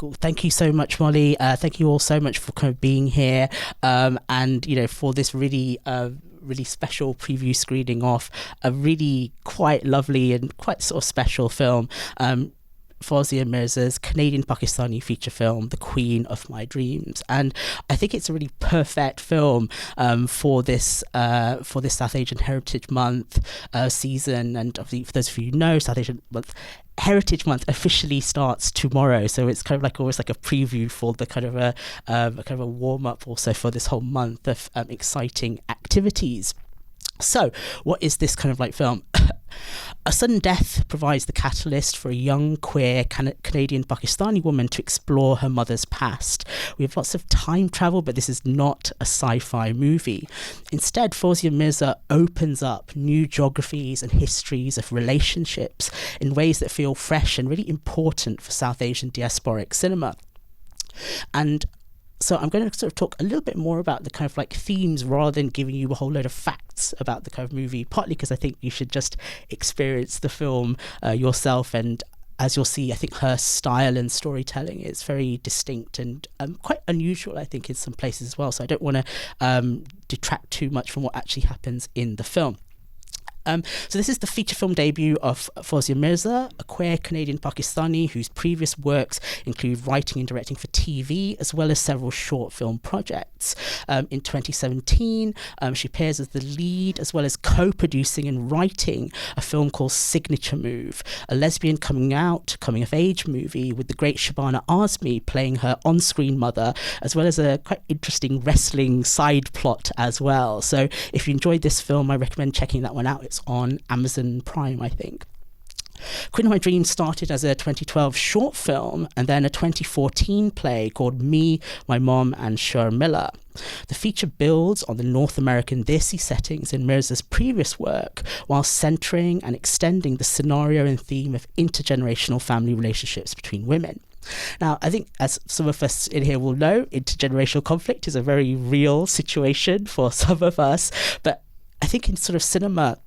Cool. Thank you so much, Molly. Thank you all so much for kind of being here, and for this really special preview screening of a really quite lovely and quite sort of special film. Fawzia Mirza's Canadian-Pakistani feature film, The Queen of My Dreams. And I think it's a really perfect film for this South Asian Heritage Month season. And obviously, for those of you who know, South Asian Heritage Month officially starts tomorrow, so it's kind of like almost like a preview for the kind of a warm-up also for this whole month of exciting activities. So, what is this kind of like film? A sudden death provides the catalyst for a young, queer Canadian-Pakistani woman to explore her mother's past. We have lots of time travel, but this is not a sci-fi movie. Instead, Fawzia Mirza opens up new geographies and histories of relationships in ways that feel fresh and really important for South Asian diasporic cinema. And so I'm going to sort of talk a little bit more about the kind of like themes rather than giving you a whole load of facts about the kind of movie, partly because I think you should just experience the film yourself. And as you'll see, I think her style and storytelling is very distinct and quite unusual, I think, in some places as well. So I don't want to detract too much from what actually happens in the film. So this is the feature film debut of Fawzia Mirza, a queer Canadian-Pakistani whose previous works include writing and directing for TV, as well as several short film projects. In 2017, she appears as the lead, as well as co-producing and writing a film called Signature Move, a lesbian coming-of-age movie with the great Shabana Azmi playing her on-screen mother, as well as a quite interesting wrestling side plot as well. So if you enjoyed this film, I recommend checking that one out. It's on Amazon Prime, I think. Queen of My Dreams started as a 2012 short film and then a 2014 play called Me, My Mom and Sharmila. The feature builds on the North American Desi settings in Mirza's previous work while centering and extending the scenario and theme of intergenerational family relationships between women. Now, I think, as some of us in here will know, intergenerational conflict is a very real situation for some of us, but I think in sort of cinema,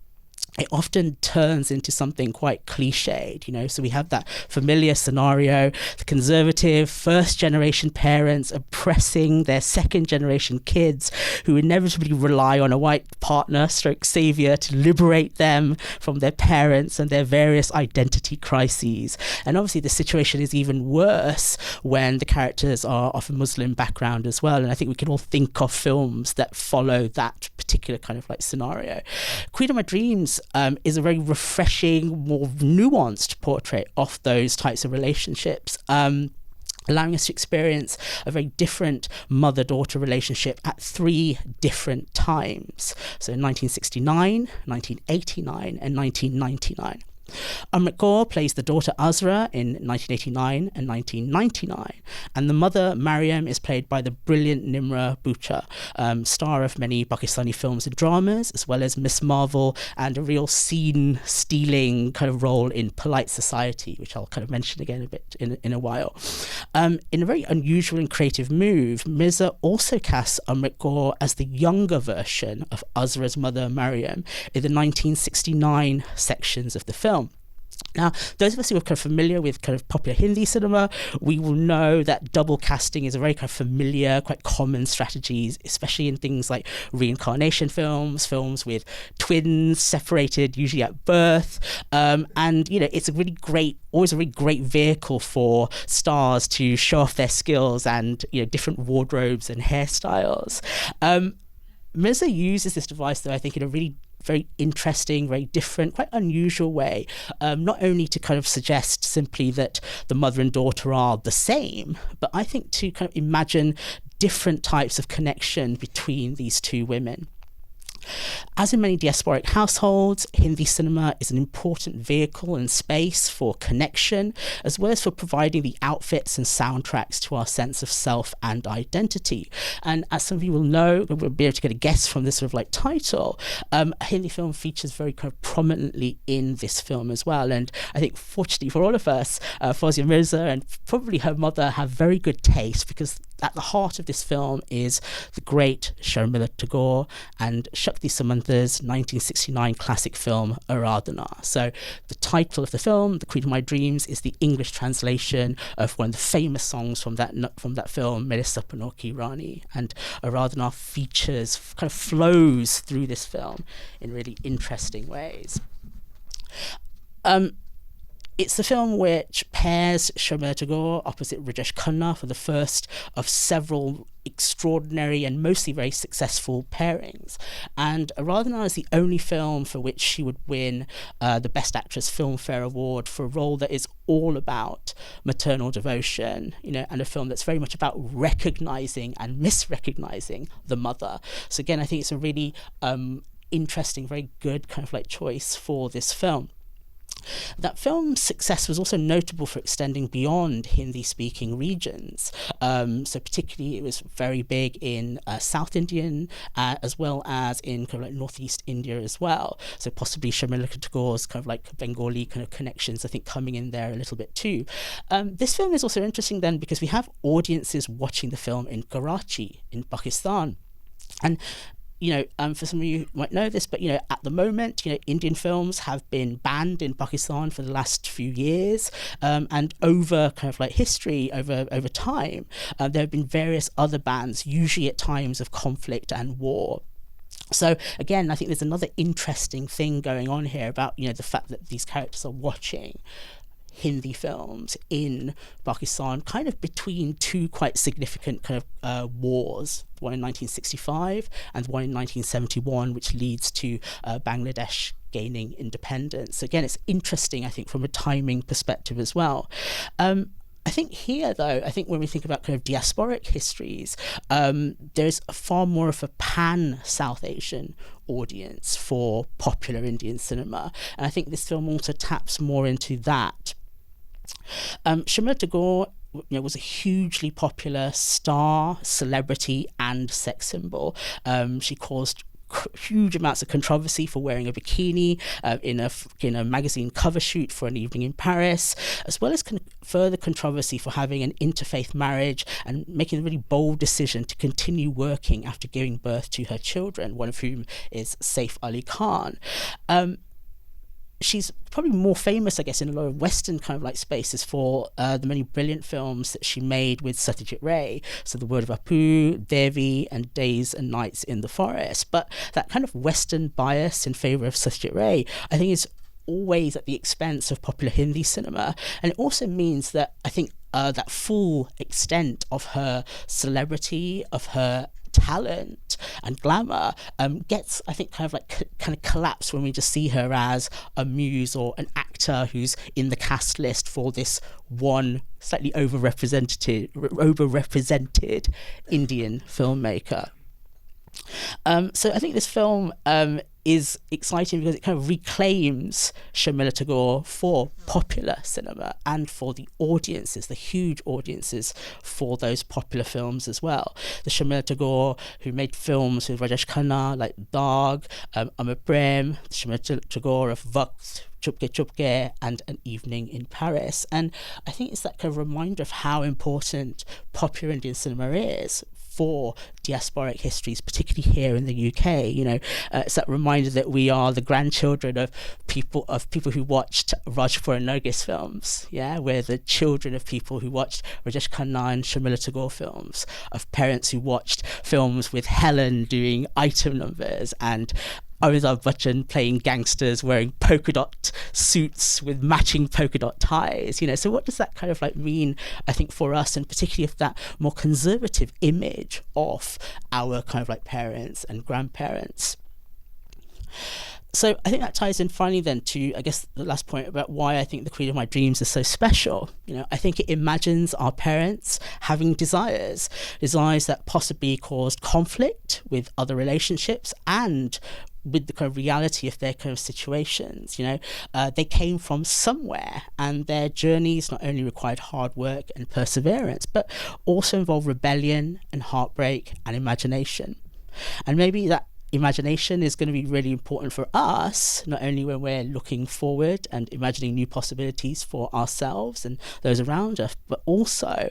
it often turns into something quite cliched, so we have that familiar scenario, the conservative first generation parents oppressing their second generation kids who inevitably rely on a white partner stroke savior to liberate them from their parents and their various identity crises. And obviously the situation is even worse when the characters are of a Muslim background as well, and I think we can all think of films that follow that particular kind of like scenario. Queen of My Dreams is a very refreshing, more nuanced portrait of those types of relationships, allowing us to experience a very different mother-daughter relationship at three different times. So in 1969, 1989 and 1999. Amrit Kaur plays the daughter Azra in 1989 and 1999, and the mother Mariam is played by the brilliant Nimra Bhutta, star of many Pakistani films and dramas, as well as Miss Marvel and a real scene-stealing kind of role in Polite Society, which I'll kind of mention again a bit in a while. In a very unusual and creative move, Mirza also casts Amrit Kaur as the younger version of Azra's mother Mariam in the 1969 sections of the film. Now, those of us who are kind of familiar with kind of popular Hindi cinema, we will know that double casting is a very kind of familiar, quite common strategy, especially in things like reincarnation films with twins separated, usually at birth. And, it's always a really great vehicle for stars to show off their skills and, different wardrobes and hairstyles. Mirza uses this device, though, I think, in a really very interesting, very different, quite unusual way, not only to kind of suggest simply that the mother and daughter are the same, but I think to kind of imagine different types of connection between these two women. As in many diasporic households, Hindi cinema is an important vehicle and space for connection, as well as for providing the outfits and soundtracks to our sense of self and identity. And as some of you will know, we'll be able to get a guess from this sort of like title, a Hindi film features very kind of prominently in this film as well. And I think fortunately for all of us, Fawzia Mirza and probably her mother have very good taste, because at the heart of this film is the great Sharmila Tagore and Sakti Samantar's 1969 classic film Aradhana. So the title of the film, The Queen of My Dreams, is the English translation of one of the famous songs from that film, Mere Sapno Ki Rani. And Aradhana kind of flows through this film in really interesting ways. It's the film which pairs Sharmila Tagore opposite Rajesh Khanna for the first of several extraordinary and mostly very successful pairings. And Aradhana is the only film for which she would win the Best Actress Filmfare Award for a role that is all about maternal devotion, and a film that's very much about recognising and misrecognising the mother. So again, I think it's a really interesting, very good kind of like choice for this film. That film's success was also notable for extending beyond Hindi-speaking regions. So particularly it was very big in South Indian as well as in kind of like Northeast India as well. So possibly Sharmila Tagore's kind of like Bengali kind of connections, I think, coming in there a little bit too. This film is also interesting then because we have audiences watching the film in Karachi, in Pakistan. And for some of you who might know this, but at the moment, Indian films have been banned in Pakistan for the last few years, and over kind of like history, over time, there have been various other bans, usually at times of conflict and war. So again, I think there's another interesting thing going on here about the fact that these characters are watching Hindi films in Pakistan, kind of between two quite significant kind of wars, one in 1965 and one in 1971, which leads to Bangladesh gaining independence. Again, it's interesting, I think, from a timing perspective as well. I think here, though, when we think about kind of diasporic histories, there's far more of a pan-South Asian audience for popular Indian cinema. And I think this film also taps more into that. Sharmila Tagore was a hugely popular star, celebrity and sex symbol. She caused huge amounts of controversy for wearing a bikini in a magazine cover shoot for An Evening in Paris, as well as further controversy for having an interfaith marriage and making a really bold decision to continue working after giving birth to her children, one of whom is Saif Ali Khan. She's probably more famous, I guess, in a lot of Western kind of like spaces for the many brilliant films that she made with Satyajit Ray. So The Word of Apu, Devi, and Days and Nights in the Forest. But that kind of Western bias in favour of Satyajit Ray, I think, is always at the expense of popular Hindi cinema. And it also means that I think that full extent of her celebrity, of her talent and glamour gets, I think, kind of collapsed when we just see her as a muse or an actor who's in the cast list for this one slightly overrepresented Indian filmmaker. So I think this film is exciting because it kind of reclaims Sharmila Tagore for popular cinema and for the audiences, the huge audiences for those popular films as well. The Sharmila Tagore who made films with Rajesh Khanna like Daag, Amar Prem, the Sharmila Tagore of Waqt, Chupke Chupke, and An Evening in Paris. And I think it's that kind of reminder of how important popular Indian cinema is for diasporic histories, particularly here in the UK. It's that reminder that we are the grandchildren of people who watched Rajpur and Nargis films. Yeah, we're the children of people who watched Rajesh Khanna and Sharmila Tagore films, of parents who watched films with Helen doing item numbers and Amitabh Bachchan playing gangsters wearing polka dot suits with matching polka dot ties. So what does that kind of like mean, I think, for us, and particularly of that more conservative image of our kind of like parents and grandparents? So I think that ties in finally then to, I guess, the last point about why I think The Queen of My Dreams is so special. I think it imagines our parents having desires that possibly caused conflict with other relationships and with the kind of reality of their kind of situations. They came from somewhere, and their journeys not only required hard work and perseverance, but also involved rebellion and heartbreak and imagination. And maybe that imagination is going to be really important for us, not only when we're looking forward and imagining new possibilities for ourselves and those around us, but also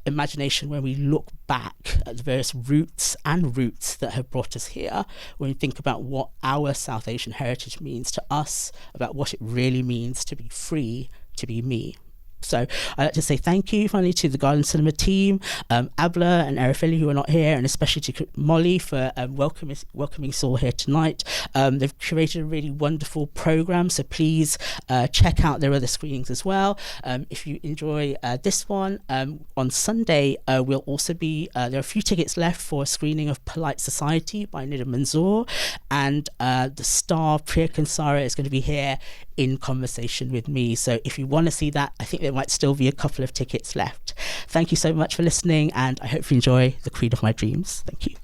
imagination when we look back at the various roots that have brought us here, when we think about what our South Asian heritage means to us, about what it really means to be free, to be me. So I'd like to say thank you finally to the Garden Cinema team, Abla and Arafeli, who are not here, and especially to Molly for welcoming us all here tonight. They've curated a really wonderful program, so please check out their other screenings as well. If you enjoy this one, on Sunday we'll also be, there are a few tickets left for a screening of Polite Society by Nida Manzoor, and the star Priya Kansara is going to be here in conversation with me. So if you want to see that, I think there might still be a couple of tickets left. Thank you so much for listening, and I hope you enjoy The Queen of My Dreams. Thank you.